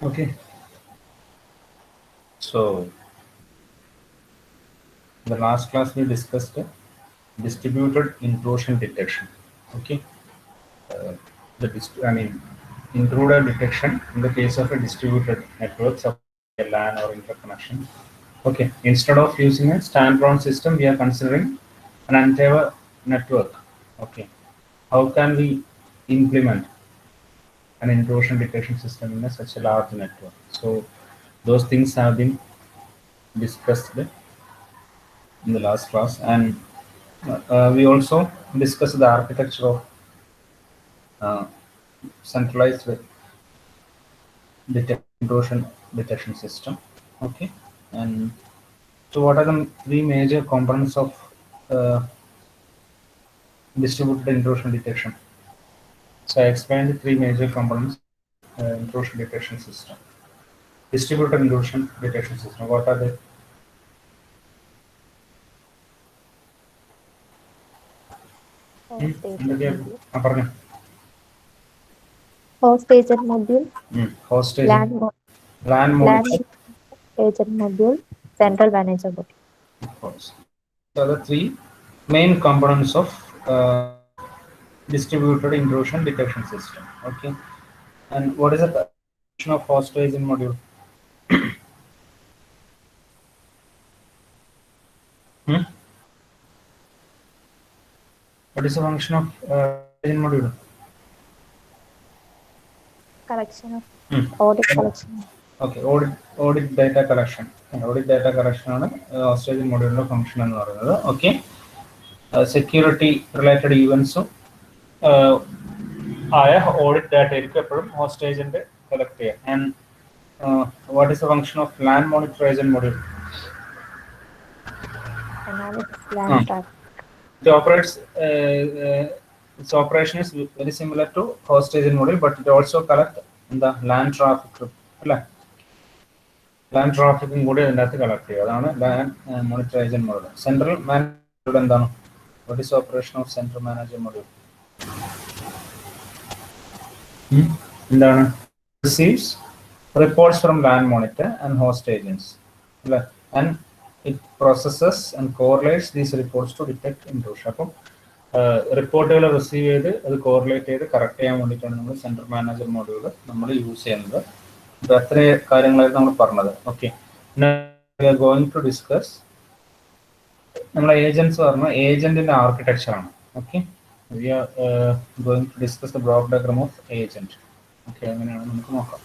Okay. So the last class we discussed distributed intrusion detection. Okay. Uh, I mean, intruder detection in the case of a distributed network, suppose a LAN or interconnection. Okay. Instead of using a standalone system, we are considering an entire network. Okay. How can we implement an intrusion detection system in such a large network? So those things have been discussed in the last class, and we also discussed the architecture of uh, centralized intrusion detection system. Okay, and so what are the three major components of uh, distributed intrusion detection? So I explained the three major components of intrusion detection system. Distributed intrusion detection system. What are they? Host agent എന്തൊക്കെയാ module, പറഞ്ഞു host agent module, hostage LAN, LAN LAN monitor. agent module, central manager module. Of course. So the three main components of distributed intrusion detection system. Okay, and what is the function of host agent module? Hmm? What is the function of agent module? Collection of Hmm. audit collection. Okay, audit data collection. Audit data collection ആണ് host agent module function എന്ന് പറയുന്നത്. Okay, security related events ആയ audit data ആയിരിക്കും എപ്പോഴും host agent collect ചെയ്യുക. And what is the function of LAN monitor agent module? Analysis LAN traffic. It operates. Its operation is very similar to host agent module, but it also collect the LAN traffic. LAN traffic കൂടി അതിനകത്ത് collect ചെയ്യുക. അതാണ് LAN monitor agent module. Central manager എന്താണ്? What is the operation of central manager module? എന്താണ്? Receives reports from LAN monitor and host agents, and it processes and correlates these reports to detect intrusion. അപ്പം റിപ്പോർട്ടുകൾ receive ചെയ്ത് അത് correlate ചെയ്ത് correct ചെയ്യാൻ വേണ്ടിയിട്ടാണ് നമ്മൾ സെൻട്രൽ മാനേജർ മോഡ്യൂൾ നമ്മൾ യൂസ് ചെയ്യുന്നത്. അപ്പോൾ അത്ര കാര്യങ്ങളായിരുന്നു നമ്മൾ പറഞ്ഞത്. ഓക്കെ, ഗോയിങ് ടു ഡിസ്കസ് നമ്മളെ ഏജൻസ് പറഞ്ഞ ഏജന്റിന്റെ ആർക്കിടെക്ചർ ആണ്. Okay, we are going to discuss the block diagram of agent. Okay, അങ്ങനെയാണ് നമുക്ക് നോക്കാം.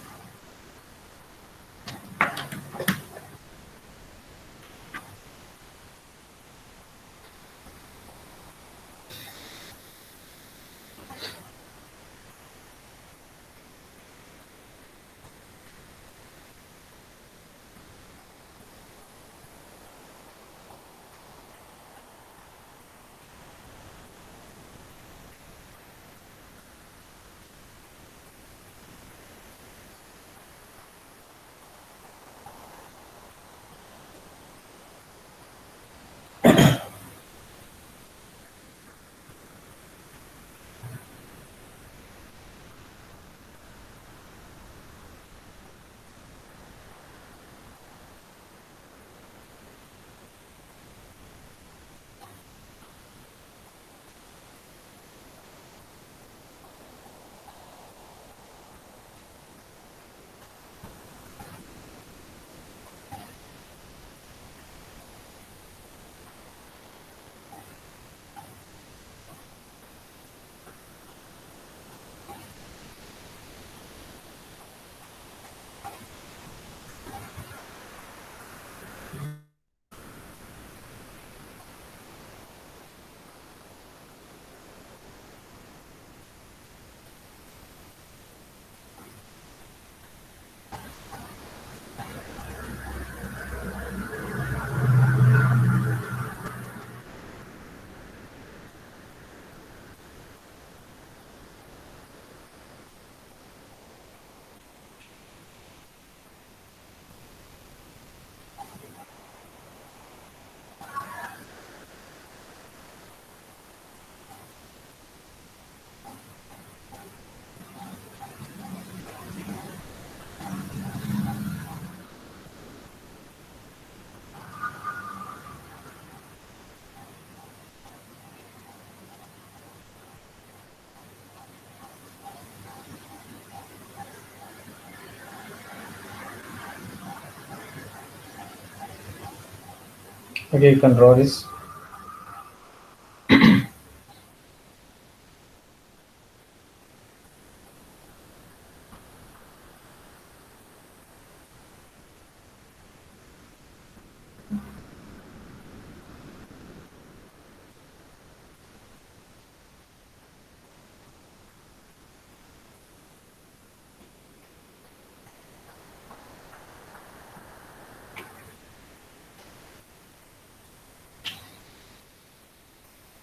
Okay, you can draw this.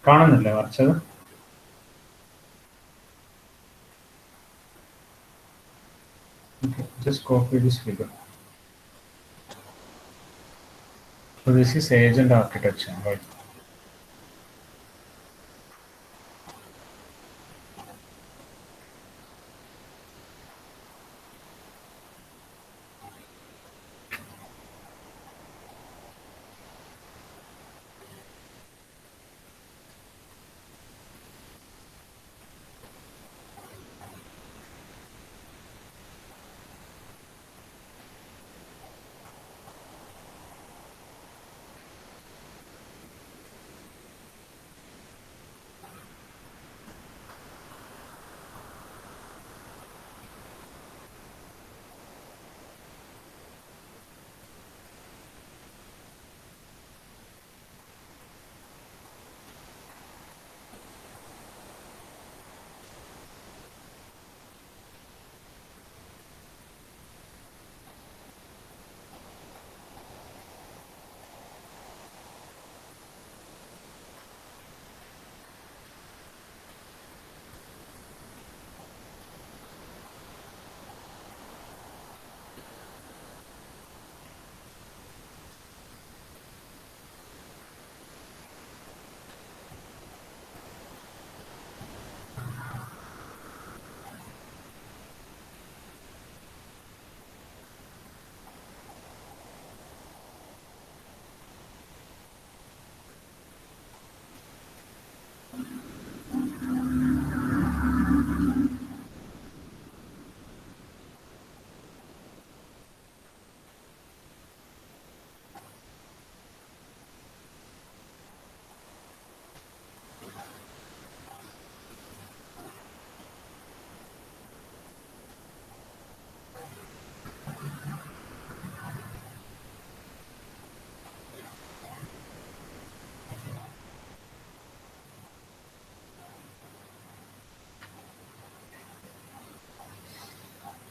കാണുന്നില്ലേ വരച്ചത്? Okay, just copy this figure. So this is agent architecture, right?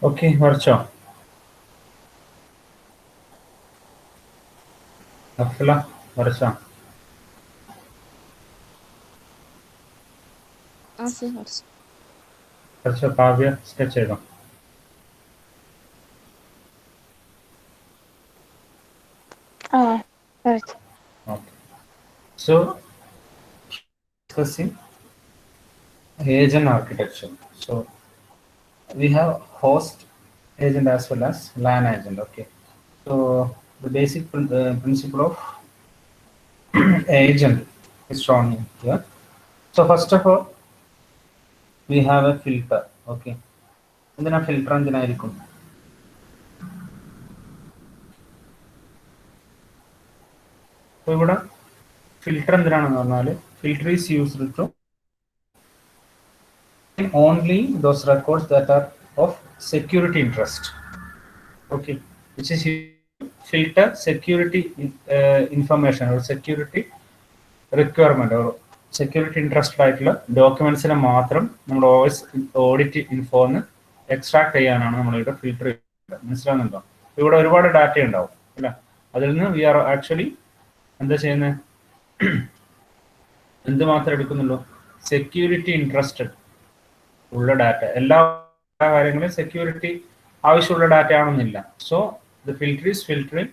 Okay, വരച്ചോ? അഫ്ല വരച്ചോ? വരച്ചോ? കാവ്യ സ്കെച്ച് ചെയ്തോ? Okay. So discussing agent architecture. So we have host agent as well as LAN agent. Okay. So the basic principle of agent is shown here. So first of all, we have a filter. Okay. എന്തിനാ filter എന്തിനായിരിക്കും? അപ്പോൾ ഇവിടെ filter എന്തിനാണെന്ന് പറഞ്ഞാൽ filter is used to only those records that are of security interest. Okay, which is filter security information or security requirement or security interest ആയിട്ടുള്ള ഡോക്യുമെന്റ്സിനെ മാത്രം നമ്മൾ audit ഇൻഫോന്ന് extract ചെയ്യാനാണ് നമ്മളിവിടെ ഫിൽട്ടർ ചെയ്യുന്നത്. മനസ്സിലാകുന്നുണ്ടോ? ഇവിടെ ഒരുപാട് ഡാറ്റ ഉണ്ടാവും അല്ല, അതിൽ നിന്ന് വി ആർ ആക്ച്വലി എന്താ ചെയ്യുന്നത്? എന്ത് മാത്രം എടുക്കുന്നുള്ളൂ? സെക്യൂരിറ്റി ഇൻട്രസ്റ്റഡ് ഉള്ള ഡാറ്റ. എല്ലാ കാര്യങ്ങളും സെക്യൂരിറ്റി ആവശ്യമുള്ള ഡാറ്റ ആണെന്നില്ല. So the filter is filtering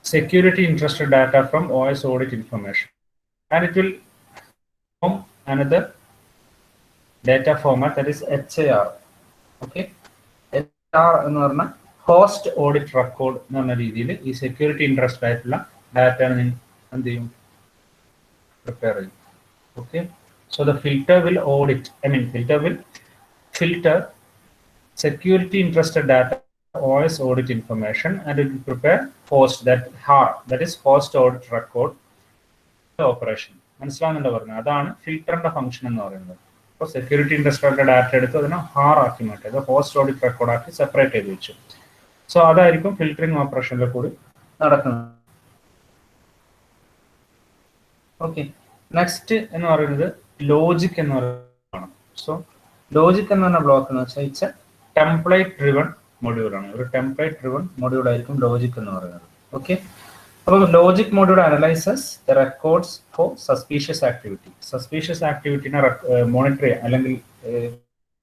security interested data from OS audit information, and it will form another data format that is HAR. Okay, HAR എന്ന് പറഞ്ഞ ഹോസ്റ്റ് ഓഡിറ്റ് റെക്കോർഡ് എന്ന് പറഞ്ഞ രീതിയിൽ ഈ സെക്യൂരിറ്റി ഇൻട്രസ്റ്റ് ആയിട്ടുള്ള data എന്ത് ചെയ്യും? പ്രിപ്പയർ ചെയ്യും. Okay, so the filter will audit, filter will filter security interested data OS audit information and it will prepare host, that HAR, that is host audit record operation. മനസ്സിലാവുന്നുണ്ടോ പറഞ്ഞത്? അതാണ് ഫിൽറ്ററിന്റെ function എന്ന് പറയുന്നത്. അപ്പോൾ സെക്യൂരിറ്റി ഇൻഡസ്ട്രിയുടെ ഡാറ്റ എടുത്ത് അതിനെ HAR ആക്കി മാറ്റി, അത് ഹോസ്റ്റ് ഓഡിറ്റ് റെക്കോർഡ് ആക്കി സെപ്പറേറ്റ് ചെയ്ത് വെച്ചു. സോ അതായിരിക്കും ഫിൽറ്ററിംഗ് ഓപ്പറേഷനിൽ കൂടി നടക്കുന്നത്. ഓക്കെ, നെക്സ്റ്റ് എന്ന് പറയുന്നത് ലോജിക് എന്ന് പറയുന്നതാണ്. സോ ലോജിക് എന്ന് പറഞ്ഞ ബ്ലോക്ക് എന്ന് വെച്ചാൽ ഇറ്റ്സ് എ ടെംപ്ലേറ്റ് ഡ്രിവൺ മൊഡ്യൂളാണ്. ഒരു ടെംപ്ലേറ്റ് ഡ്രിവൺ മൊഡ്യൂൾ ആയിരിക്കും ലോജിക് എന്ന് പറയുന്നത്. ഓക്കെ, അപ്പോൾ logic module analyses the records for suspicious activity. Suspicious ആക്ടിവിറ്റിനെ മോണിറ്റർ ചെയ്യാൻ അല്ലെങ്കിൽ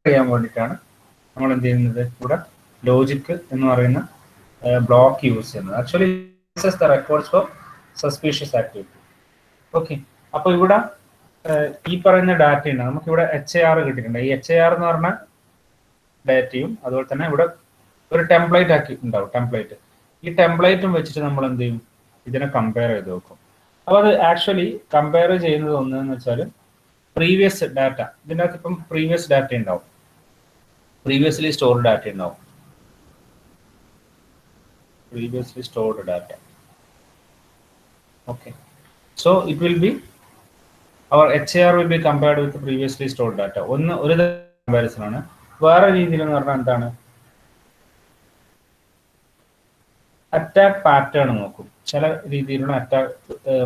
ചെയ്യാൻ വേണ്ടിയിട്ടാണ് നമ്മൾ എന്ത് ചെയ്യുന്നത്, ഇവിടെ ലോജിക് എന്ന് പറയുന്ന ബ്ലോക്ക് യൂസ് ചെയ്യുന്നത്. Actually the records for suspicious activity. Okay, അപ്പോൾ ഇവിടെ ഈ പറയുന്ന ഡാറ്റ ഉണ്ട്. നമുക്കിവിടെ HAR കിട്ടിയിട്ടുണ്ട്. ഈ HAR എന്ന് പറഞ്ഞ ഡാറ്റയും അതുപോലെ തന്നെ ഇവിടെ ഒരു ടെംപ്ലേറ്റ് ആക്കി ഉണ്ടാവും. ടെംപ്ലേറ്റ്, ഈ ടെംപ്ലേറ്റും വെച്ചിട്ട് നമ്മൾ എന്ത് ചെയ്യും, ഇതിനെ കമ്പയർ ചെയ്ത് നോക്കും. അപ്പോൾ അത് ആക്ച്വലി കമ്പയർ ചെയ്യുന്നത് ഒന്നെന്ന് വെച്ചാൽ പ്രീവിയസ് ഡാറ്റ. ഇതിൻ്റെ അകത്ത് ഇപ്പം പ്രീവിയസ് ഡാറ്റ ഉണ്ടാവും, പ്രീവിയസ്ലി സ്റ്റോർഡ് ഡാറ്റ ഉണ്ടാവും, previously stored data. Okay, so it will be, our HAR will be compared with the previously stored data. ഒരു കമ്പാരിസൺ ആണ്. വേറെ രീതിയിൽ എന്ന് പറഞ്ഞാൽ എന്താണ്, അറ്റാക്ക് പാറ്റേൺ നോക്കും. ചില രീതിയിലുള്ള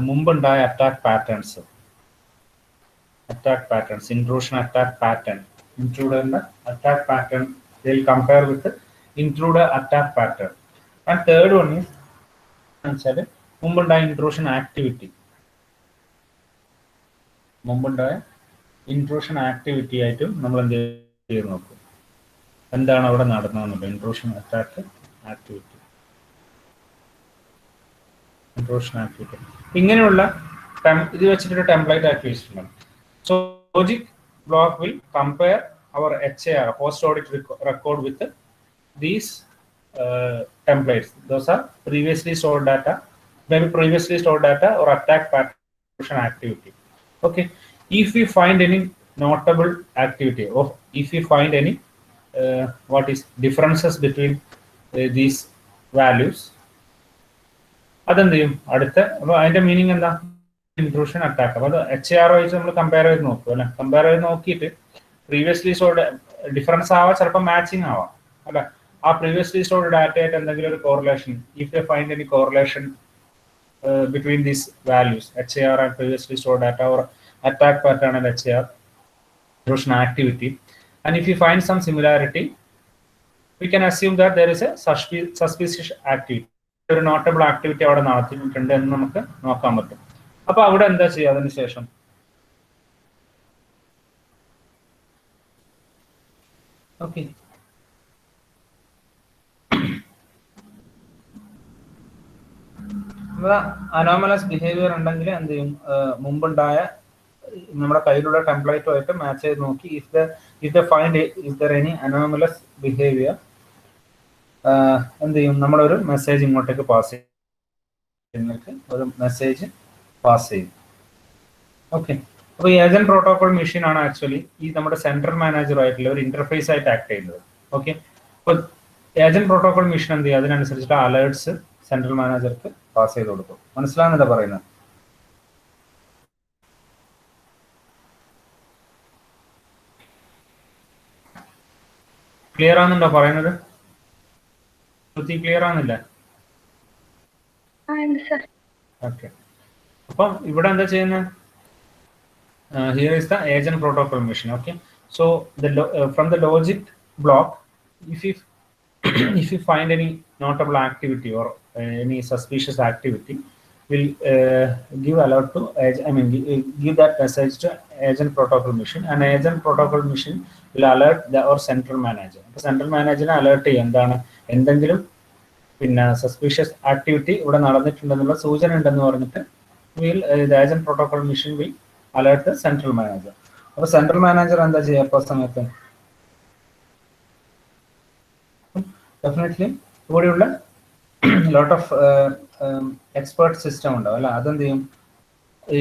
മുമ്പുണ്ടായ attack patterns, intrusion attack pattern, ഇൻട്രൂഡറിന്റെ attack pattern they will compare with the intruder attack pattern. And third one is വെച്ചാൽ മുമ്പുണ്ടായ ഇൻട്രൂഷൻ ആക്ടിവിറ്റി, ആയിട്ടും നമ്മൾ എന്ത് ചെയ്ത് നോക്കും, എന്താണ് അവിടെ നടന്നതെന്നുള്ളത്. ഇൻട്രൂഷൻ അറ്റാക്ക് ആക്ടിവിറ്റി, ഇങ്ങനെയുള്ള ഇത് വെച്ചിട്ടൊരു ടെംപ്ലേറ്റ് ആക്കി വെച്ചിട്ടുണ്ട്. So logic block will compare our HAR, host audit record, with these templates. Those are previously stored data, maybe previously stored data or attack pattern activity. Okay, if we find any notable activity, or if we find any what is differences between these values, അതെന്ത് ചെയ്യും, അടുത്ത അതിന്റെ meaning എന്താ, intrusion attack. അപ്പോൾ അത് HAR വെച്ച് നമ്മൾ compare ചെയ്ത് നോക്കും അല്ലെ. കമ്പയർ ചെയ്ത് നോക്കിയിട്ട് പ്രീവിയസ്ലി സ്റ്റോർഡ് ഡിഫറൻസ് ആവാം, ചിലപ്പോൾ മാച്ചിങ് ആവാം അല്ലെ. ആ പ്രീവിയസ്ലി സ്റ്റോർഡ് ഡാറ്റ ആയിട്ട് എന്തെങ്കിലും ഒരു correlation, if you find any correlation between these values, HAR and previously stored data, or attack pattern and HAR intrusion activity, and if you find some similarity, we can assume that there is a suspicious activity, ഒരു notable activity അവിടെ നടത്തിയിട്ടുണ്ട് എന്ന് നമുക്ക് നോക്കാൻ പറ്റും. അപ്പൊ അവിടെ എന്താ ചെയ്യുക, അതിനുശേഷം ഓക്കെ അനോമലസ് ബിഹേവിയർ ഉണ്ടെങ്കിൽ എന്ത് ചെയ്യും, മുമ്പുണ്ടായ നമ്മുടെ കയ്യിലുള്ള ടെംപ്ലേറ്റുമായിട്ട് മാച്ച് ചെയ്ത് നോക്കി, if there any anomalous behaviour എന്ത് ചെയ്യും, നമ്മളൊരു മെസ്സേജ് ഇങ്ങോട്ടേക്ക് പാസ് ചെയ്യും, ഒരു മെസ്സേജ് പാസ് ചെയ്യും. ഓക്കെ, അപ്പോൾ ഈ ഏജന്റ് പ്രോട്ടോകോൾ മെഷീൻ ആണ് ആക്ച്വലി ഈ നമ്മുടെ സെൻട്രൽ മാനേജറുമായിട്ടുള്ള ഒരു ഇന്റർഫേസ് ആയിട്ട് ആക്ട് ചെയ്യുന്നത്. ഓക്കെ, അപ്പോൾ ഏജന്റ് പ്രോട്ടോകോൾ മെഷീൻ എന്ത് ചെയ്യും, അതിനനുസരിച്ചിട്ട് അലേർട്സ് സെൻട്രൽ മാനേജർക്ക് പാസ് ചെയ്ത് കൊടുക്കും. മനസ്സിലാകുന്നതാ പറയുന്നത്? ക്ലിയർ ആകുന്നുണ്ടോ പറയുന്നത്? ക്ലിയർ ആകുന്നില്ല? ഓക്കെ, അപ്പം ഇവിടെ എന്താ ചെയ്യുന്നത്, here is the agent protocol machine. Okay, so from the logic block, if you find any notable activity or any suspicious activity, will give alert to give that message to agent protocol machine, and agent protocol machine will alert our central manager. Central manager alert ചെയ്യും, എന്താണ് എന്തെങ്കിലും പിന്നെ suspicious activity ഇവിടെ നടന്നിട്ടുണ്ടെന്നുള്ള സൂചന ഉണ്ടെന്ന് പറഞ്ഞിട്ട് the agent protocol machine will alert the central manager. അപ്പോൾ central manager എന്താ ചെയ്യുക അപ്പോൾ സമയത്ത്, ഡെഫിനറ്റ്ലി ഇവിടെയുള്ള ലോട്ട് ഓഫ് എക്സ്പേർട്ട് സിസ്റ്റം ഉണ്ടാവും അല്ല, അതെന്ത് ചെയ്യും, ഈ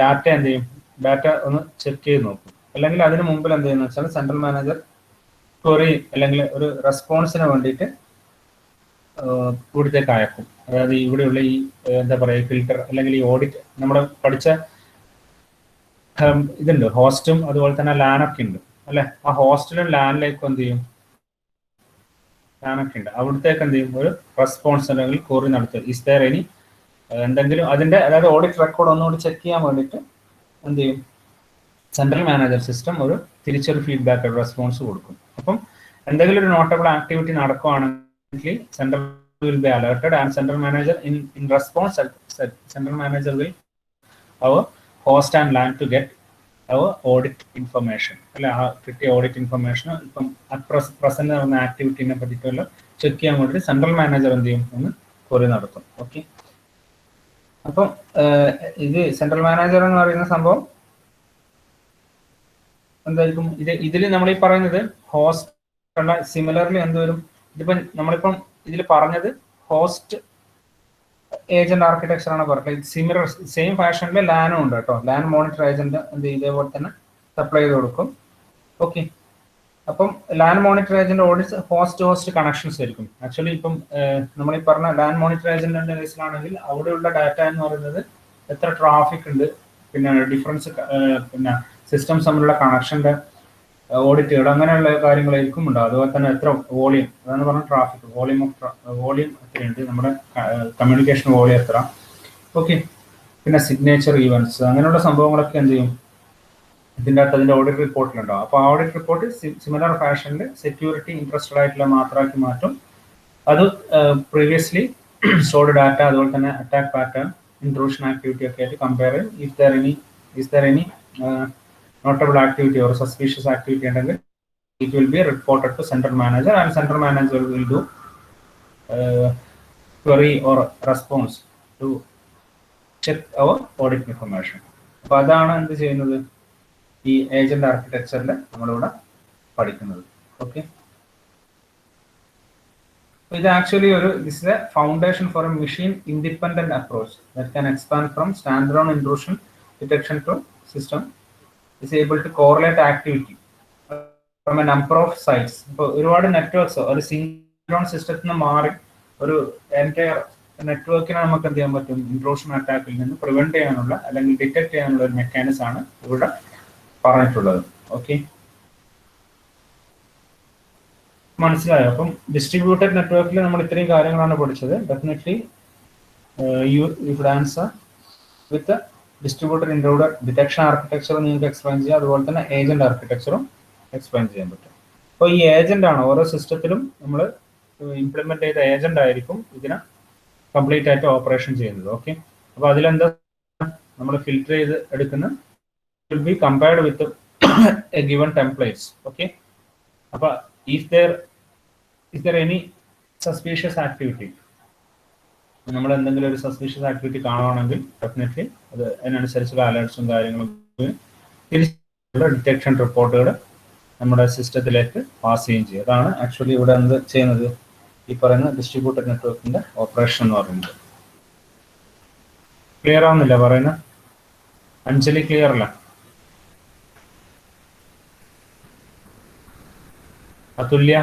ഡാറ്റ എന്ത് ചെയ്യും, ഡാറ്റ ഒന്ന് ചെക്ക് ചെയ്ത് നോക്കും. അല്ലെങ്കിൽ അതിന് മുമ്പിൽ എന്ത് ചെയ്യുന്ന വെച്ചാൽ സെൻട്രൽ മാനേജർ ക്വറി അല്ലെങ്കിൽ ഒരു റെസ്പോൺസിന് വേണ്ടിയിട്ട് ഇവിടത്തേക്ക് അയക്കും. അതായത് ഇവിടെയുള്ള ഈ എന്താ പറയുക ഫിൽട്ടർ അല്ലെങ്കിൽ ഈ ഓഡിറ്റ് നമ്മൾ പഠിച്ച ഇതുണ്ട്, ഹോസ്റ്റും അതുപോലെ തന്നെ ലാനൊക്കെ ഉണ്ട് അല്ലെ. ആ ഹോസ്റ്റിലും ലാനിലേക്കും എന്ത് ചെയ്യും, ലാനൊക്കെ ഉണ്ട്, അവിടത്തേക്ക് എന്ത് ചെയ്യും, ഒരു റെസ്പോൺസ് അല്ലെങ്കിൽ ക്വറി നടത്തുക. ഇസ് ദെയർ എനി എന്തെങ്കിലും അതിന്റെ, അതായത് ഓഡിറ്റ് റെക്കോർഡ് ഒന്നുകൂടി ചെക്ക് ചെയ്യാൻ വേണ്ടിയിട്ട് എന്ത് ചെയ്യും, സെൻട്രൽ മാനേജർ സിസ്റ്റം ഒരു തിരിച്ചൊരു ഫീഡ്ബാക്ക് റെസ്പോൺസ് കൊടുക്കും. അപ്പം എന്തെങ്കിലും ഒരു നോട്ടബിൾ ആക്ടിവിറ്റി നടക്കുകയാണെങ്കിൽ central will be alerted and central manager in response central manager will അവർ host and LAN to get our audit information. അല്ലെ, ആ കിട്ടിയ ഓഡിറ്റ് ഇൻഫർമേഷൻ ഇപ്പം പ്രസന്റ് നടന്ന ആക്ടിവിറ്റിനെ പറ്റിയിട്ടുള്ള ചെക്ക് ചെയ്യാൻ വേണ്ടി സെൻട്രൽ മാനേജർ എന്ത് ചെയ്യും, ഒന്ന് ക്വറി നടത്തും. ഓക്കെ, അപ്പം ഇത് സെൻട്രൽ മാനേജർ എന്ന് പറയുന്ന സംഭവം എന്തായിരിക്കും, ഇതിൽ നമ്മൾ ഈ പറയുന്നത് ഹോസ്റ്റ് ഉള്ള സിമിലർലി എന്തുവരും, ഇതിപ്പം നമ്മളിപ്പം ഇതിൽ പറഞ്ഞത് ഹോസ്റ്റ് ഏജന്റ് ആർക്കിടെക്ചർ ആണ് പറഞ്ഞത്. സിമിലർ സെയിം ഫാഷനിൽ ലാനും ഉണ്ട് കേട്ടോ. ലാൻ മോണിറ്റർ ഏജന്റ് എന്ത് ഇതേപോലെ തന്നെ സപ്ലൈ ചെയ്ത് കൊടുക്കും. ഓക്കെ, അപ്പം LAN monitor agent audit host connections ആയിരിക്കും. ആക്ച്വലി ഇപ്പം നമ്മൾ ഈ പറഞ്ഞ ലാൻ മോണിറ്റർ ഏജന്റിന്റെ കേസിലാണെങ്കിൽ അവിടെയുള്ള ഡാറ്റ എന്ന് പറയുന്നത് എത്ര ട്രാഫിക് ഉണ്ട്, പിന്നെ ഡിഫറൻസ്, പിന്നെ സിസ്റ്റംസ് തമ്മിലുള്ള കണക്ഷന്റെ ഓഡിറ്റുകൾ, അങ്ങനെയുള്ള കാര്യങ്ങളായിരിക്കും ഉണ്ടാവും. അതുപോലെ തന്നെ എത്ര വോളിയം, അതാണ് പറഞ്ഞ ട്രാഫിക് വോളിയം എത്രയുണ്ട്, നമ്മുടെ കമ്മ്യൂണിക്കേഷൻ വോളിയം എത്ര. ഓക്കെ, പിന്നെ സിഗ്നേച്ചർ ഈവൻസ്, അങ്ങനെയുള്ള സംഭവങ്ങളൊക്കെ എന്ത് ചെയ്യും, ഇതിൻ്റെ അകത്ത് അതിൻ്റെ ഓഡിറ്റ് റിപ്പോർട്ടിലുണ്ടാവും. അപ്പോൾ ആ ഓഡിറ്റ് റിപ്പോർട്ട് സിമിലർ ഫാഷനിൽ സെക്യൂരിറ്റി ഇൻട്രസ്റ്റഡ് ആയിട്ടുള്ള മാത്രമാക്കി മാറ്റും. അത് പ്രീവിയസ്ലി സ്റ്റോർഡ് ഡാറ്റ, അതുപോലെ തന്നെ അറ്റാക്ക് പാറ്റേൺ, ഇൻട്രൂഷൻ ആക്ടിവിറ്റി ഒക്കെ ആയിട്ട് കമ്പയർ ചെയ്യും. Is there any notable activity or suspicious activity, and it will be reported to central manager, and central manager will do query or response to check our audit information. അപ്പോൾ അതാണ് എന്ത് ചെയ്യുന്നത്, ഈ agent ആർക്കിടെക്ചറിൽ നമ്മളിവിടെ പഠിക്കുന്നത്. Okay, ഇത് actually this is a foundation for a machine independent approach that can expand from standalone intrusion detection to system is able to correlate activity from a number of sites. ഇപ്പോൾ ഒരുപാട് networks ഒരു സിംഗ്ലോൺ സിസ്റ്റത്തിൽ നിന്ന് മാറി ഒരു entire നെറ്റ്വർക്കിനെ നമുക്ക് എന്ത് ചെയ്യാൻ പറ്റും, ഇൻട്രൂഷൻ അറ്റാക്കിൽ നിന്ന് പ്രിവെന്റ് ചെയ്യാനുള്ള അല്ലെങ്കിൽ ഡിറ്റക്ട് ചെയ്യാനുള്ള ഒരു മെക്കാനിസം ആണ് ഇവിടെ പറഞ്ഞിട്ടുള്ളത്. ഓക്കെ, മനസ്സിലായോ? അപ്പം ഡിസ്ട്രിബ്യൂട്ടഡ് നെറ്റ്വർക്കിൽ നമ്മൾ ഇത്രയും കാര്യങ്ങളാണ് പഠിച്ചത്. Definitely you should answer with distributed intruder detection architecture നിങ്ങൾക്ക് എക്സ്പ്ലെയിൻ ചെയ്യാം, അതുപോലെ തന്നെ ഏജന്റ് ആർക്കിടെക്ചറും എക്സ്പ്ലെയിൻ ചെയ്യാൻ പറ്റും. അപ്പോൾ ഈ ഏജന്റ് ആണ് ഓരോ സിസ്റ്റത്തിലും നമ്മൾ ഇംപ്ലിമെന്റ് ചെയ്ത ഏജന്റ് ആയിരിക്കും ഇതിനെ കംപ്ലീറ്റ് ആയിട്ട് ഓപ്പറേഷൻ ചെയ്യുന്നത്. ഓക്കെ, അപ്പോൾ അതിലെന്താ നമ്മൾ ഫിൽറ്റർ ചെയ്ത് എടുക്കുന്ന will be compared with a given templates. Okay, അപ്പോൾ if there any suspicious activity, നമ്മൾ എന്തെങ്കിലും ഒരു സസ്പീഷ്യസ് ആക്ടിവിറ്റി കാണുകയാണെങ്കിൽ ഡെഫിനറ്റ്ലി അത് അതിനനുസരിച്ചുള്ള അലേർട്സും കാര്യങ്ങളും തിരിച്ചുള്ള ഡിറ്റക്ഷൻ റിപ്പോർട്ടുകൾ നമ്മുടെ സിസ്റ്റത്തിലേക്ക് പാസ് ചെയ്യുകയും ചെയ്യും. അതാണ് ആക്ച്വലി ഇവിടെ എന്ത് ചെയ്യുന്നത്, ഈ പറയുന്ന ഡിസ്ട്രിബ്യൂട്ടഡ് നെറ്റ്വർക്കിന്റെ ഓപ്പറേഷൻ എന്ന് പറയുന്നത്. ക്ലിയർ ആവുന്നില്ല പറയുന്നത്? അഞ്ജലി ക്ലിയർ അല്ല? അതുല്യ?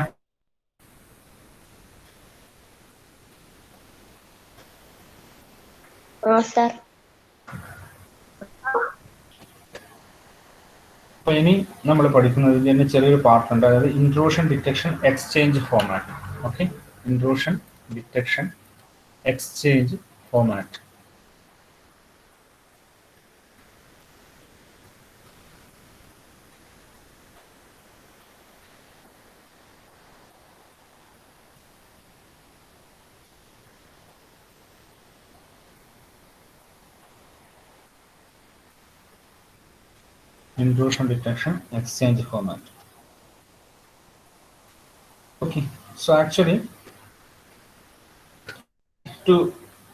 അപ്പൊ ഇനി നമ്മൾ പഠിക്കുന്നത് ഇതിന്റെ ചെറിയൊരു പാർട്ട് ഉണ്ട്, അതായത് intrusion detection exchange format. Okay, intrusion detection exchange format. Intrusion detection exchange format. Okay, so actually to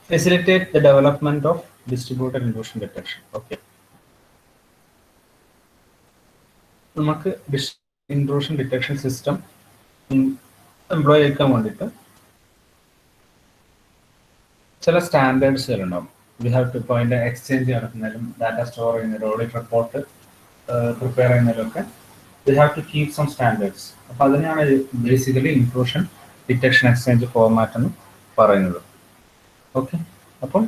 facilitate the development of distributed intrusion detection, okay, നമുക്ക് intrusion detection system എംപ്ലോയ് ചെയ്യാൻ വേണ്ടിയിട്ട് ചില സ്റ്റാൻഡേർഡ്സുകൾ ഉണ്ടാവും. വി ഹാവ് ടു ഇപ്പോൾ അതിൻ്റെ exchange നടത്തുന്നതിലും data store ചെയ്യുന്നതിലും audit report prepare ചെയ്യുന്നതിലൊക്കെ we have to keep some standards. അപ്പോൾ അതിനെയാണ് basically intrusion detection exchange format എന്ന് പറയുന്നത്. ഓക്കെ, അപ്പം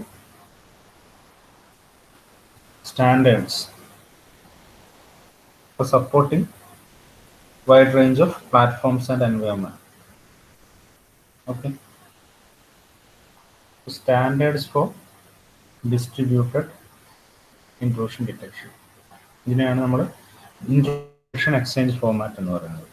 standards for supporting wide range of platforms and environment. Okay, standards for distributed intrusion detection. ഇതിനെയാണ് നമ്മൾ intrusion exchange format എന്ന് പറയുന്നത്.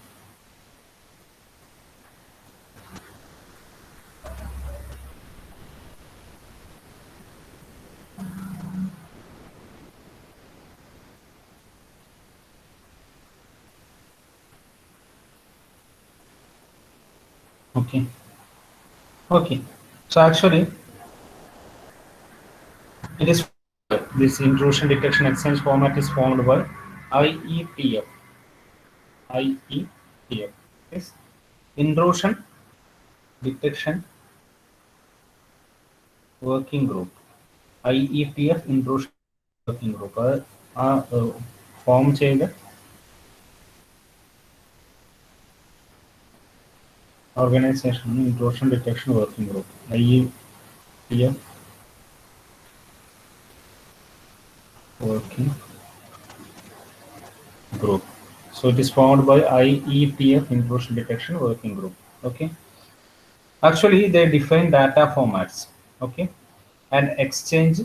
Okay, so actually it is, this intrusion detection exchange format is formed by IETF. IETF is intrusion detection working group. IETF intrusion working group form ചെയ്ത് organization intrusion detection working group, IETF working group. So it is formed by IETF intrusion detection working group. Okay, actually they define data formats, okay, and exchange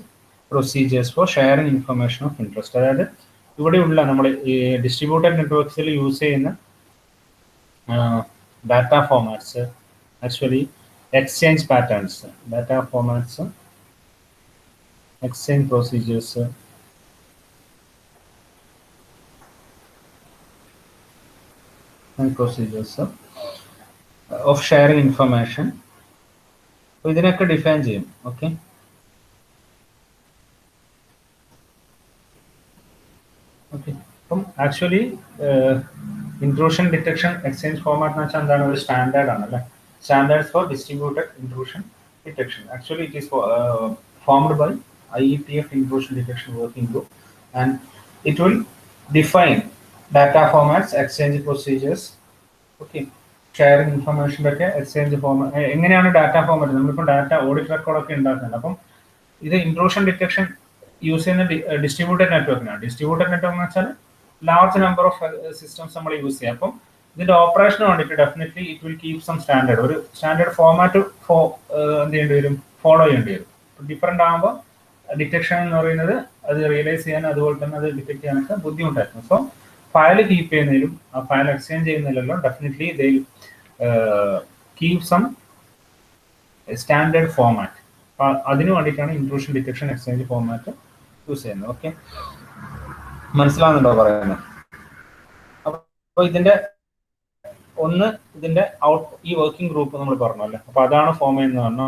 procedures for sharing information of interest. അതായത് ഇവിടെയുള്ള നമ്മൾ distributed നെറ്റ്വർക്ക്സിൽ use ചെയ്യുന്ന data formats, actually exchange patterns, data formats, exchange procedures, and procedures of sharing information. So ഇതിനൊക്കെ define ചെയ്യും. Okay, അപ്പം actually intrusion detection exchange format എന്ന് വെച്ചാൽ എന്താണ്, ഒരു സ്റ്റാൻഡേർഡ് ആണ് അല്ലേ. Standards for distributed intrusion detection. Actually it is formed by IETF intrusion detection working group, and it will define data formats, exchange procedures, okay, sharing information ഒക്കെ exchange format. എങ്ങനെയാണ് data format, നമ്മളിപ്പോൾ data audit record ഒക്കെ ഉണ്ടാക്കുന്നുണ്ട്. അപ്പം ഇത് intrusion detection use ചെയ്യുന്ന distributed നെറ്റ്വർക്കിനാണ്. Distributed network എന്ന് വെച്ചാൽ ലാർജ് നമ്പർ ഓഫ് സിസ്റ്റംസ് നമ്മൾ യൂസ് ചെയ്യാം. അപ്പം ഇതിന്റെ ഓപ്പറേഷന് വേണ്ടിയിട്ട് definitely it will keep some standard, ഒരു സ്റ്റാൻഡേർഡ് ഫോർമാറ്റ് എന്ത് ചെയ്യേണ്ടി വരും, ഫോളോ ചെയ്യേണ്ടി വരും. ഡിഫറെന്റ് ആകുമ്പോൾ ഡിറ്റക്ഷൻ എന്ന് പറയുന്നത് അത് റിയലൈസ് ചെയ്യാൻ, അതുപോലെ തന്നെ അത് ഡിറ്റക്ട് ചെയ്യാനൊക്കെ ബുദ്ധിമുട്ടായിരുന്നു. സോ ഫയൽ കീപ്പ് ചെയ്യുന്നതിലും ആ ഫയൽ എക്സ്ചേഞ്ച് ചെയ്യുന്നതിലെല്ലാം definitely they keep some standard format. അതിനു വേണ്ടിയിട്ടാണ് intrusion detection exchange format use ചെയ്യുന്നത്. ഓക്കെ, മനസ്സിലാവുന്നുണ്ടോ പറയുന്നത്? അപ്പൊ ഇതിന്റെ ഈ വർക്കിംഗ് ഗ്രൂപ്പ് നമ്മൾ പറഞ്ഞല്ലേ, അപ്പൊ അതാണ് ഫോം ചെയ്യുന്നത് പറഞ്ഞു.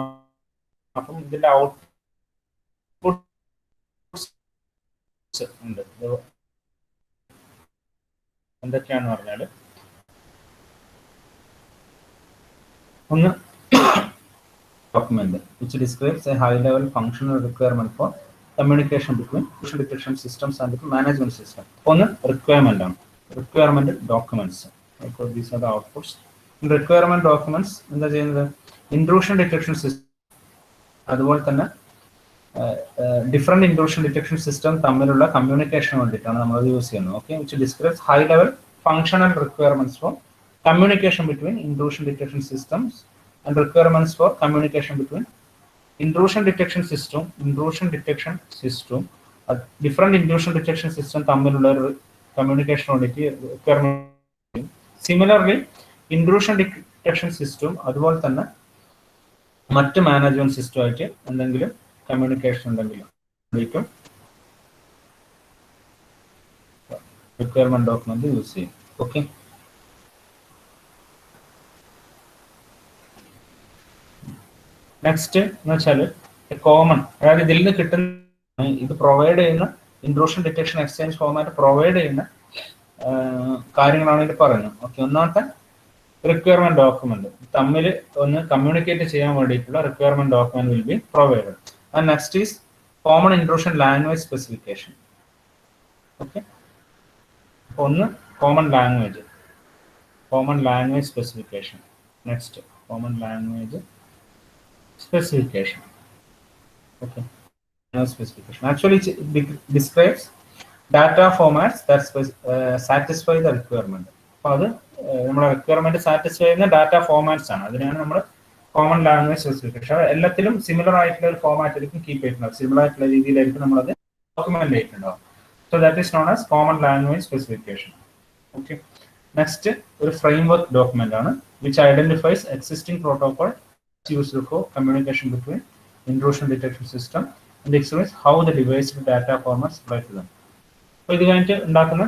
അപ്പം ഇതിന്റെ ഔട്ട്പുട്ട് ഉണ്ട്. എന്തൊക്കെയാണെന്ന് പറഞ്ഞാല്, ഒന്ന് document which describes a high-level functional requirement for communication between intrusion detection systems and the management system. One requirement ആണ്, requirement documents. Because these are the outputs. In requirement documents എന്താ ചെയ്യുന്നത്, intrusion detection system അതുപോലെ തന്നെ different intrusion detection system തമ്മിലുള്ള communication വേണ്ടിയിട്ടാണ് നമ്മൾ use ചെയ്യുന്നത്. Okay, which describes high level functional requirements four communication between intrusion detection systems and requirements for communication between intrusion detection system, different intrusion detection system തമ്മിലുള്ള communication requirement. Similarly, intrusion detection system അതുപോലെ തന്നെ മറ്റ് management system ആയിട്ട് എന്തെങ്കിലും communication ഉണ്ടെങ്കിലും requirement document use ചെയ്യും. Okay, next എന്ന് വെച്ചാൽ കോമൺ, അതായത് ഇതിൽ നിന്ന് കിട്ടുന്ന ഇത് പ്രൊവൈഡ് ചെയ്യുന്ന intrusion detection exchange format provide ചെയ്യുന്ന കാര്യങ്ങളാണ് ഇത് പറയുന്നത്. ഓക്കെ, ഒന്നാമത്തെ റിക്വയർമെന്റ് ഡോക്യുമെന്റ് തമ്മിൽ ഒന്ന് കമ്മ്യൂണിക്കേറ്റ് ചെയ്യാൻ വേണ്ടിയിട്ടുള്ള requirement document will be provided. And next is common intrusion language specification. Okay, ഒന്ന് common language specification. Next common language specification. Okay, specification. Actually, it describes data formats that satisfy the requirement. അപ്പോൾ അത് നമ്മുടെ requirement satisfy ചെയ്യുന്ന data formats ആണ്. അതിനാണ് നമ്മൾ common language specification. എല്ലാത്തിലും similar ആയിട്ടുള്ള ഒരു ഫോർമാറ്റിലേക്കും കീപ്പ് ചെയ്തിട്ടുണ്ടാവും. സിമിലർ ആയിട്ടുള്ള രീതിയിലായിരിക്കും നമ്മളത് ഡോക്യുമെന്റ് ചെയ്തിട്ടുണ്ടാവും. So that is known as common language specification. Okay, next ഒരു ഫ്രെയിംവർക്ക് ഡോക്യുമെന്റ് ആണ് which identifies existing protocol used for communication between intrusion detection system and explains how the device data formats apply to them. അപ്പോൾ ഇത് കഴിഞ്ഞിട്ട് ഉണ്ടാക്കുന്ന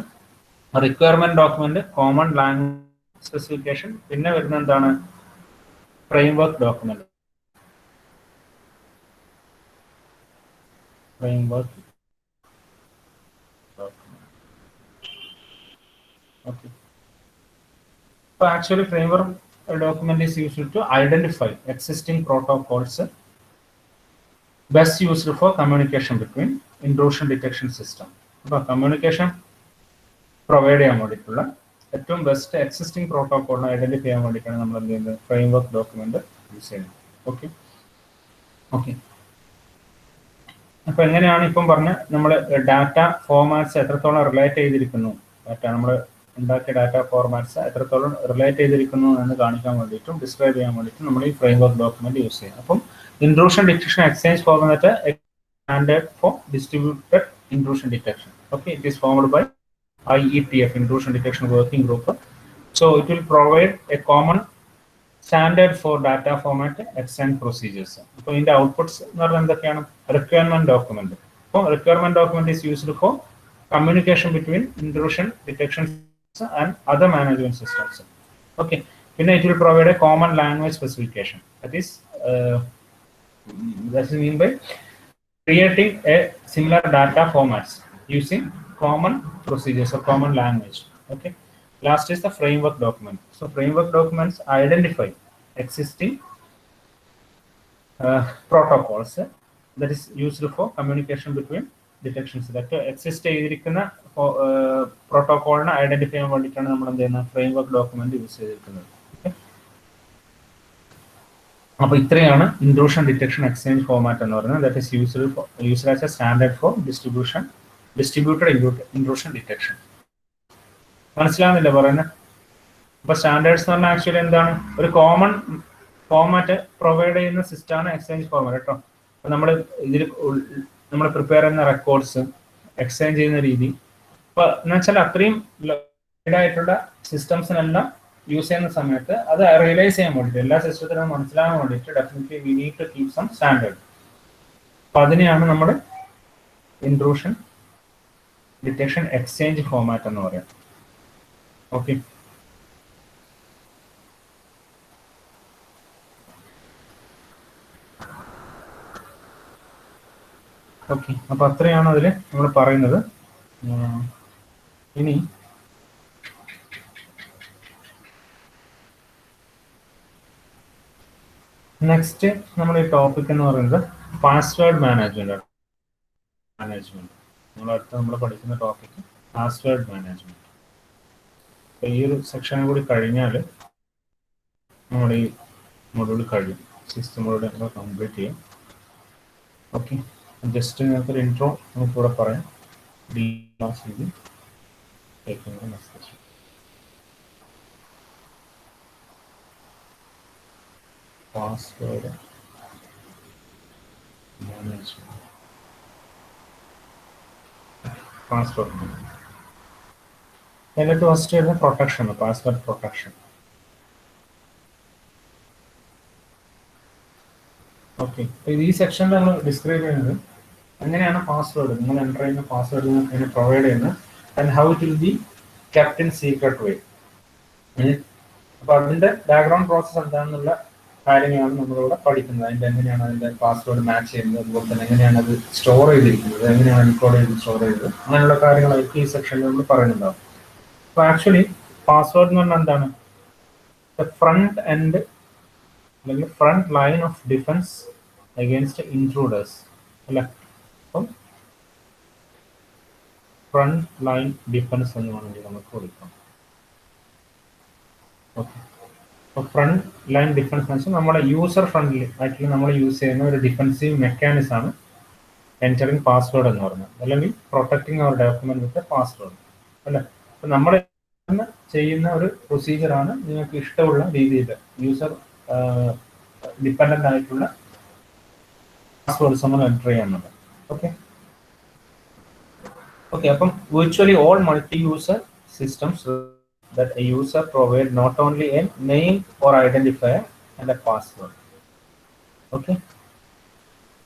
requirement document, common language specification, പിന്നെ വരുന്ന എന്താണ് framework document. Framework document. Okay, അപ്പോൾ actually framework document is used to identify existing protocols best used for communication between intrusion detection system. അപ്പോൾ communication provide ചെയ്യാൻ വേണ്ടിയിട്ടുള്ള ഏറ്റവും ബെസ്റ്റ് എക്സിസ്റ്റിംഗ് പ്രോട്ടോകോളിനെ ഐഡന്റിഫൈ ചെയ്യാൻ വേണ്ടിയിട്ടാണ് നമ്മൾ എന്ത് ചെയ്യുന്നത്, ഫ്രെയിംവർക്ക് ഡോക്യുമെന്റ് യൂസ് ചെയ്യുന്നത്. ഓക്കെ ഓക്കെ അപ്പോൾ എങ്ങനെയാണ് ഇപ്പം പറഞ്ഞ നമ്മൾ ഡാറ്റ ഫോർമാറ്റ്സ് എത്രത്തോളം റിലേറ്റ് ചെയ്തിരിക്കുന്നു, ഡാറ്റ നമ്മൾ ഉണ്ടാക്കിയ ഡാറ്റ ഫോർമാറ്റ്സ് എത്രത്തോളം റിലേറ്റ് ചെയ്തിരിക്കുന്നു എന്ന് കാണിക്കാൻ വേണ്ടിയിട്ടും ഡിസ്ക്രൈബ് ചെയ്യാൻ വേണ്ടിയിട്ടും നമ്മൾ ഈ ഫ്രെയിംവർക്ക് ഡോക്യുമെന്റ് യൂസ് ചെയ്യും. അപ്പം intrusion detection exchange format standard for distributed intrusion detection. Okay, it is formed by IETF, Intrusion Detection Working Group. So it will provide a common standard for data format exchange procedures. So in the outputs, requirement document. So requirement document is used for communication between intrusion detection and other management systems. Okay, then it will provide a common language specification. That is mean by creating a similar data formats using common procedures or common language. Okay, last is the framework document. So framework documents identify existing protocols that is used for communication between detections. That exist ചെയ്തിരിക്കുന്ന പ്രോട്ടോകോളിനെ identify ചെയ്യാൻ വേണ്ടിയിട്ടാണ് നമ്മൾ എന്ത് ചെയ്യുന്നത്, framework document use ചെയ്തിരിക്കുന്നത്. അപ്പോൾ ഇത്രയാണ് intrusion detection exchange format എന്ന് പറയുന്നത്. That is used as a standard for distributed intrusion detection. മനസ്സിലാവുന്നില്ല പറയുന്നത്? അപ്പോൾ സ്റ്റാൻഡേർഡ്സ് എന്ന് പറഞ്ഞാൽ ആക്ച്വലി എന്താണ്, ഒരു കോമൺ ഫോർമാറ്റ് പ്രൊവൈഡ് ചെയ്യുന്ന സിസ്റ്റമാണ് എക്സ്ചേഞ്ച് ഫോർമാറ്റ് കേട്ടോ. അപ്പോൾ നമ്മൾ പ്രിപ്പയർ ചെയ്യുന്ന റെക്കോർഡ്സ് എക്സ്ചേഞ്ച് ചെയ്യുന്ന രീതി, അപ്പോൾ എന്ന് വെച്ചാൽ അത്രയും ആയിട്ടുള്ള സിസ്റ്റംസിനെല്ലാം യൂസ് ചെയ്യുന്ന സമയത്ത് അത് റിയലൈസ് ചെയ്യാൻ വേണ്ടിയിട്ട്, എല്ലാ സിസ്റ്റത്തിനും മനസ്സിലാകാൻ വേണ്ടിയിട്ട് definitely we need to keep some standard. അപ്പോൾ അതിനെയാണ് നമ്മൾ ഇൻട്രൂഷൻ ഡിറ്റക്ഷൻ എക്സ്ചേഞ്ച് ഫോർമാറ്റ് എന്ന് പറയാം. ഓക്കെ, ഓക്കെ അപ്പോൾ അത്രയാണ് അതിൽ നമ്മൾ പറയുന്നത്. ഇനി നെക്സ്റ്റ് നമ്മുടെ ഈ ടോപ്പിക് എന്ന് പറയുന്നത് പാസ്വേഡ് മാനേജ്മെന്റ്. നമ്മൾ പഠിക്കുന്ന ടോപ്പിക് പാസ്വേഡ് മാനേജ്മെന്റ്. അപ്പോൾ ഈ ഒരു സെക്ഷൻ കൂടി കഴിഞ്ഞാൽ നമ്മുടെ ഈ മൊഡ്യൂൾ കഴിയും, 6th മൊഡ്യൂൾ നമ്മൾ കംപ്ലീറ്റ് ചെയ്യും. ഓക്കെ, ജസ്റ്റ് ഞങ്ങൾക്കൊരു ഇൻട്രോ നമുക്കിവിടെ പറയാം. ഡി ക്ലാസ് ചെയ്ത് കേൾക്കുന്ന message. Password management. Password management. എന്നിട്ട് ഫസ്റ്റ് വരുന്ന പ്രൊട്ടക്ഷൻ, പാസ്വേഡ് പ്രൊട്ടക്ഷൻ. ഓക്കെ, ഈ സെക്ഷനിൽ നമ്മൾ ഡിസ്ക്രൈബ് ചെയ്യുന്നത് എങ്ങനെയാണ് പാസ്വേഡ്, നിങ്ങൾ എൻ്റർ ചെയ്യുന്ന പാസ്വേഡ് എങ്ങനെ പ്രൊവൈഡ് ചെയ്യുന്നത് and how it will be kept in secret way. അപ്പോൾ അതിൻ്റെ ബാക്ക്ഗ്രൗണ്ട് പ്രോസസ്സ് എന്താണെന്നുള്ള കാര്യങ്ങളാണ് നമ്മളിവിടെ പഠിക്കുന്നത്. അതിൻ്റെ എങ്ങനെയാണ് അതിൻ്റെ പാസ്വേഡ് മാച്ച് ചെയ്യുന്നത്, അതുപോലെ തന്നെ എങ്ങനെയാണ് അത് സ്റ്റോർ ചെയ്തിരിക്കുന്നത്, എങ്ങനെയാണ് എൻകോഡ് ചെയ്ത് സ്റ്റോർ ചെയ്തത്, അങ്ങനെയുള്ള കാര്യങ്ങളായിരിക്കും ഈ സെക്ഷനിൽ നമ്മൾ പറയുന്നുണ്ടാവും. അപ്പോൾ ആക്ച്വലി പാസ്വേഡ് എന്ന് പറഞ്ഞാൽ എന്താണ്, ഫ്രണ്ട് എൻഡ് അല്ലെങ്കിൽ front line of defence against intruders അല്ലേ. അപ്പം ഫ്രണ്ട് ലൈൻ ഡിഫൻസ് എന്ന് വേണമെങ്കിൽ നമുക്ക് കൊടുക്കാം. ഓക്കെ, അപ്പോൾ ഫ്രണ്ട് ലൈൻ ഡിഫൻസ് എന്ന് വെച്ചാൽ നമ്മുടെ യൂസർ ഫ്രണ്ട്ലി ആയിട്ടുള്ള നമ്മൾ യൂസ് ചെയ്യുന്ന ഒരു ഡിഫൻസീവ് മെക്കാനിസം ആണ് എൻറ്ററിങ് പാസ്വേഡ് എന്ന് പറയുന്നത്, അല്ലെങ്കിൽ പ്രൊട്ടക്ടിങ് അവർ ഡോക്യുമെന്റ് വിത്ത് പാസ്വേഡ് അല്ലേ. അപ്പം നമ്മൾ ചെയ്യുന്ന ഒരു പ്രൊസീജിയറാണ് നിങ്ങൾക്ക് ഇഷ്ടമുള്ള രീതിയിൽ യൂസർ ഡിപ്പെൻഡൻ്റ് ആയിട്ടുള്ള പാസ്വേഡ്സ് നമ്മൾ എൻ്റർ ചെയ്യാനുള്ളത്. ഓക്കെ ഓക്കെ അപ്പം virtually all multi user systems that a user provide not only a name or identifier and a password. Okay,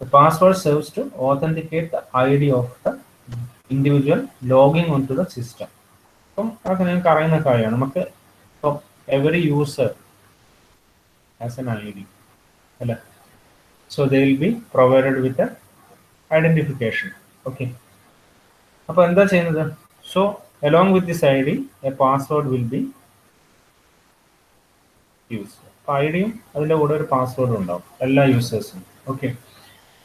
the password serves to authenticate the ID of the individual logging onto the system. അപ്പം അതൊക്കെ നിങ്ങൾക്ക് അറിയുന്ന കാര്യമാണ്. നമുക്ക് ഇപ്പം every user has an ID അല്ലേ, so they will be provided with a identification. Okay, അപ്പോൾ എന്താ ചെയ്യുന്നത്? So along with this ID, a password will be used. ഐഡിയും അതിൻ്റെ കൂടെ ഒരു പാസ്വേഡും ഉണ്ടാവും എല്ലാ യൂസേഴ്സിനും. ഓക്കെ,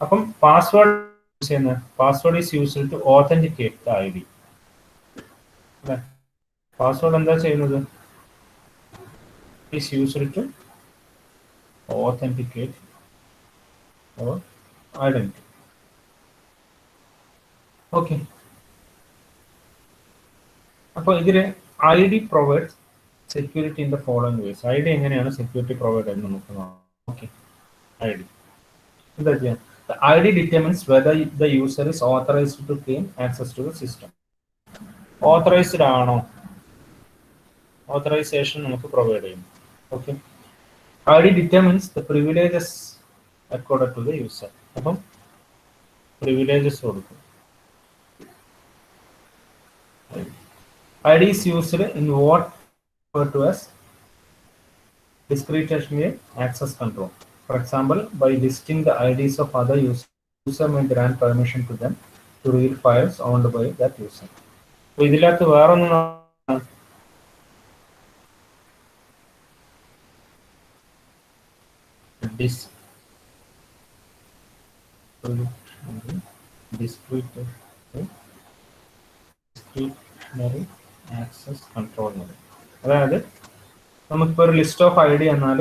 അപ്പം പാസ്വേഡ് യൂസ് ചെയ്യുന്ന password is used to authenticate the I D. അല്ലേ, പാസ്വേഡ് എന്താ ചെയ്യുന്നത്? Is used to authenticate our identity. Okay, അപ്പോൾ ഇതിൽ I D provides security in the following ways. I D എങ്ങനെയാണ് സെക്യൂരിറ്റി പ്രൊവൈഡ് ചെയ്യുന്നത് നമുക്ക് നോക്കാം. ഓക്കെ, ഐ ഡി എന്താ ചെയ്യാം? The ID determines whether the user is authorized to gain access to the system. Authorized ആണോ? Authorization നമുക്ക് provide ചെയ്യും. Okay, ID determines the privileges accorded to the user. അപ്പം privileges കൊടുക്കും. ID is used in what referred to as discretionary access control. For example, by listing the IDs of other users, user may grant permission to them to read files owned by that user. So, ഇതിനകത്ത് വേറൊന്നും discretionary access control. അതായത് നമുക്കിപ്പോൾ ഒരു list of I D എന്നാൽ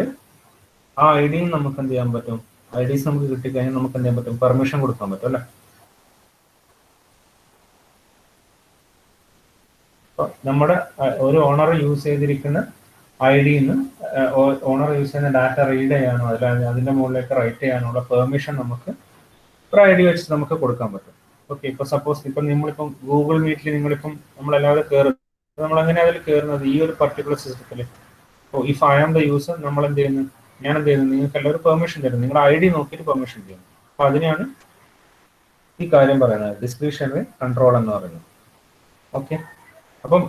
ആ I ഡിയും നമുക്ക് എന്ത് ചെയ്യാൻ പറ്റും? ഐ ഡീസ് നമുക്ക് കിട്ടിക്കഴിഞ്ഞാൽ നമുക്ക് എന്ത് ചെയ്യാൻ പറ്റും? പെർമിഷൻ കൊടുക്കാൻ പറ്റും അല്ലേ. അപ്പോൾ നമ്മുടെ ഒരു ഓണർ യൂസ് ചെയ്തിരിക്കുന്ന ഐ ഡിന്ന് ഓണർ യൂസ് ചെയ്യുന്ന ഡാറ്റ റീഡ് ചെയ്യാനോ അതിന്റെ മുകളിലേക്ക് റൈറ്റ് ചെയ്യാനുള്ള പെർമിഷൻ നമുക്ക് ഒരു ഐ ഡി വെച്ച് നമുക്ക് കൊടുക്കാൻ പറ്റും. ഓക്കെ, ഇപ്പൊ സപ്പോസ് ഇപ്പം നമ്മളിപ്പം ഗൂഗിൾ മീറ്റിൽ നിങ്ങളിപ്പം നമ്മളെല്ലാവരും കയറും, നമ്മളെങ്ങനെ അതിൽ കയറുന്നത്? ഈ ഒരു പർട്ടിക്കുലർ സിസ്റ്റത്തിൽ if I am the user നമ്മൾ എന്ത് ചെയ്യുന്നു? ഞാൻ എന്ത് ചെയ്യുന്നു? നിങ്ങൾക്ക് എല്ലാവരും പെർമിഷൻ തരും, നിങ്ങളുടെ ഐ ഡി നോക്കിയിട്ട് പെർമിഷൻ ചെയ്യുന്നു. അപ്പൊ അതിനാണ് ഈ കാര്യം പറയുന്നത് ഡിസ്ക്രിഷണറി കൺട്രോൾ എന്ന് പറയുന്നത്. ഓക്കെ, അപ്പം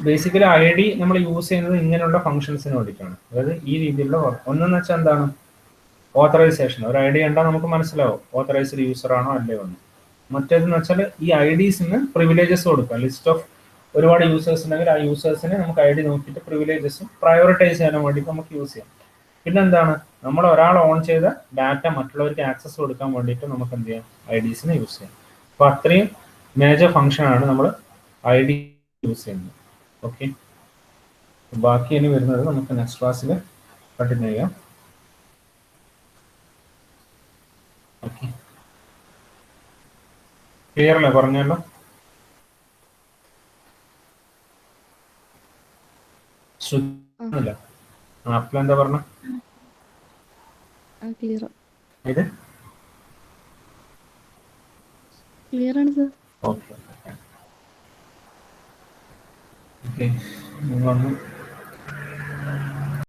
ബേസിക്കലി ഐ ഡി നമ്മൾ യൂസ് ചെയ്യുന്നത് ഇങ്ങനെയുള്ള ഫംഗ്ഷൻസിന് വേണ്ടിയിട്ടാണ്. അതായത് ഈ രീതിയിലുള്ള ഒന്നെന്ന് വെച്ചാൽ എന്താണ്? ഓത്തറൈസേഷൻ. ഒരു ഐ ഡി കണ്ടാൽ നമുക്ക് മനസ്സിലാവും ഓത്തറൈസ്ഡ് യൂസർ ആണോ അല്ലയോ എന്ന്. മറ്റേതെന്ന് വെച്ചാൽ ഈ ഐ ഡിസിന് പ്രിവിലേജസ് കൊടുക്കുക. ലിസ്റ്റ് ഓഫ് ഒരുപാട് യൂസേഴ്സ് ഉണ്ടെങ്കിൽ ആ യൂസേഴ്സിനെ നമുക്ക് ഐ ഡി നോക്കിയിട്ട് പ്രിവിലേജസും പ്രയോറിറ്റൈസ് ചെയ്യാനും വേണ്ടി നമുക്ക് യൂസ് ചെയ്യാം. പിന്നെ എന്താണ്? നമ്മൾ ഒരാൾ ഓൺ ചെയ്ത ഡാറ്റ മറ്റുള്ളവർക്ക് ആക്സസ് കൊടുക്കാൻ വേണ്ടിയിട്ട് നമുക്ക് എന്ത് ചെയ്യാം? ഐ ഡീസിനെ യൂസ് ചെയ്യാം. അപ്പോൾ അത്രയും മേജർ ഫംഗ്ഷനാണ് നമ്മൾ ഐ ഡി യൂസ് ചെയ്യുന്നത്. ഓക്കെ, ബാക്കി ഇനി വരുന്നത് നമുക്ക് നെക്സ്റ്റ് ക്ലാസ്സിൽ കണ്ടിന്യൂ ചെയ്യാം. ഓക്കെ, ക്ലിയർ അല്ലേ? പറഞ്ഞല്ലോ. ശ്രദ്ധിക്കുന്നില്ല. ആപ്പിലെന്താ പറഞ്ഞ? ഇത് ക്ലിയർ ആണ് സർ. ഓക്കെ ഓക്കെ, നിങ്ങൾ